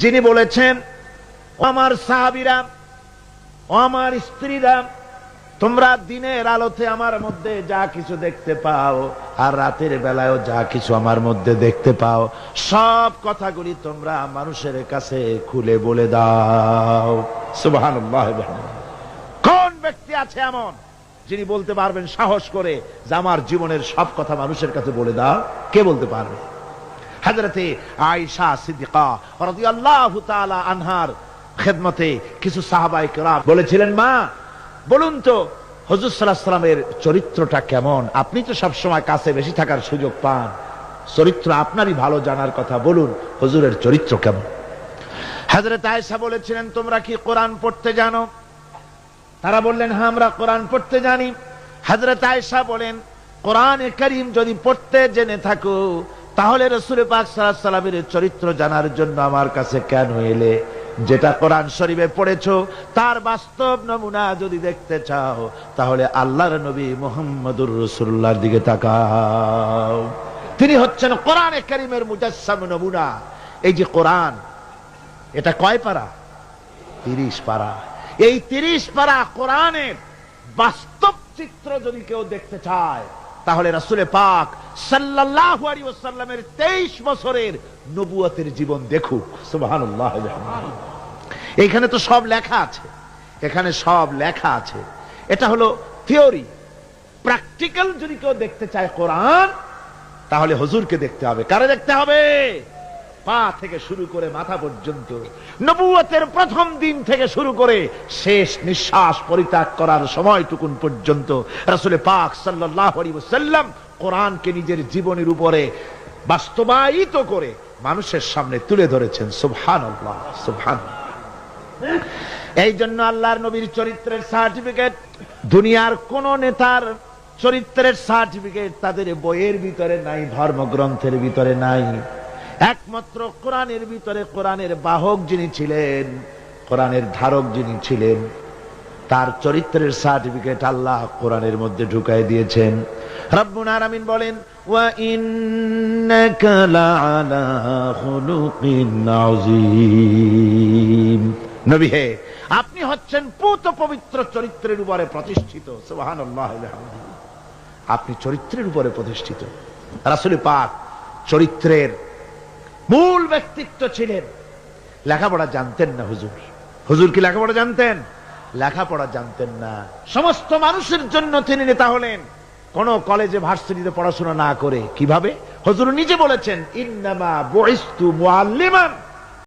যিনি বলেছেন, ও আমার সাহাবীরা, ও আমার স্ত্রীরা, তোমরা দিনের আলোতে আমার মধ্যে যা কিছু দেখতে পাও আর রাতের বেলায়ও যা কিছু আমার মধ্যে দেখতে পাও, সব কথাগুলি তোমরা মানুষের কাছে খুলে বলে দাও। সুবহানাল্লাহ। কোন ব্যক্তি আছে এমন যিনি বলতে পারবেন সাহস করে যে আমার জীবনের সব কথা মানুষের কাছে বলে দাও? কে বলতে পারবে? হযরতে আয়েশা সিদ্দিকা রাদিয়াল্লাহু তাআলা আনহার খেদমতে কিছু সাহাবায়ে কেরাম বলেছিলেন, মা বলুন তো হুজুর সাল্লাল্লাহু আলাইহি ওয়াসাল্লামের চরিত্রটা কেমন? আপনি তো সব সময় কাছে বেশি থাকার সুযোগ পান, চরিত্র আপনারই ভালো জানার কথা, বলুন হুজুরের চরিত্র কেমন? হযরত আয়েশা বলেছিলেন, তোমরা কি কোরআন পড়তে জানো? তারা বললেন, হ্যাঁ আমরা কোরআন পড়তে জানি। হযরত আয়েশা বলেন, কোরআনে কারীম যদি পড়তে জেনে থাকো তাহলে রাসূল পাক সাল্লাল্লাহু আলাইহি ওয়াসাল্লামের চরিত্র জানার জন্য আমার কাছে কেন এলে? যেটা কোরআন শরীফে পড়েছো তার বাস্তব নমুনা যদি দেখতে চাও তাহলে আল্লাহর নবী মুহাম্মদুর রাসূলুল্লাহর দিকে তাকাও। তিনি হচ্ছেন কোরআনে কারীমের মুজাসসাম নমুনা। এই যে কোরআন, এটা কয় পারা? 30 পারা। এই 30 পারা কোরআনের বাস্তব চিত্র যদি কেউ দেখতে চায় তাহলে রাসূল পাক সাল্লাল্লাহু আলাইহি ওয়াসাল্লামের 23 বছরের নবুয়তের জীবন দেখুক। সুবহানাল্লাহ। এখানে তো সব লেখা আছে, এখানে সব লেখা আছে। এটা হলো থিওরি। প্র্যাকটিক্যাল যদি কেউ দেখতে চায় কোরআন, তাহলে হুজুরকে দেখতে হবে। কারে দেখতে হবে? পা থেকে শুরু করে মাথা পর্যন্ত, নবুয়তের প্রথম দিন থেকে শুরু করে শেষ নিঃশ্বাস পরিত্যাগ করার সময়টুকুন পর্যন্ত রাসূল পাক সাল্লাল্লাহু আলাইহি ওয়াসাল্লাম কোরআনকে নিজের জীবনের উপরে বাস্তবায়িত করে মানুষের সামনে তুলে ধরেছেন। সুবহানাল্লাহ, সুবহানাল্লাহ। এই জন্য আল্লাহর নবীর চরিত্রের সার্টিফিকেট দুনিয়ার কোন নেতার চরিত্রের সার্টিফিকেট তাদের বইয়ের ভিতরে নাই, ধর্মগ্রন্থের ভিতরে নাই। একমাত্র কোরআনের ভিতরে কোরআনের বাহক যিনি ছিলেন, কোরআনের ধারক যিনি ছিলেন, তার চরিত্রের সার্টিফিকেট আল্লাহ কোরআনের মধ্যে ঢুকাই দিয়েছেন। রব্বুল আলামিন বলেন, ওয়া ইন্নাকা লাআলা খুলুকিন আযীম। নবী হে, আপনি হচ্ছেন পূত পবিত্র চরিত্রের উপরে প্রতিষ্ঠিত। সুবহানাল্লাহ। আপনি চরিত্রের উপরে প্রতিষ্ঠিত। রাসূল পাক চরিত্রের মূল ব্যক্তিত্ব ছিলেন। লেখাপড়া জানতেন না হুজুর। হুজুর কি লেখাপড়া জানতেন? লেখাপড়া জানতেন না। সমস্ত মানুষের জন্য তিনি নেতা হলেন, কোন কলেজে ভার্সিটিতে পড়াশোনা না করে। কিভাবে? হুজুর নিজে বলেছেন, ইন্নামা বুইসতু মুআল্লিমান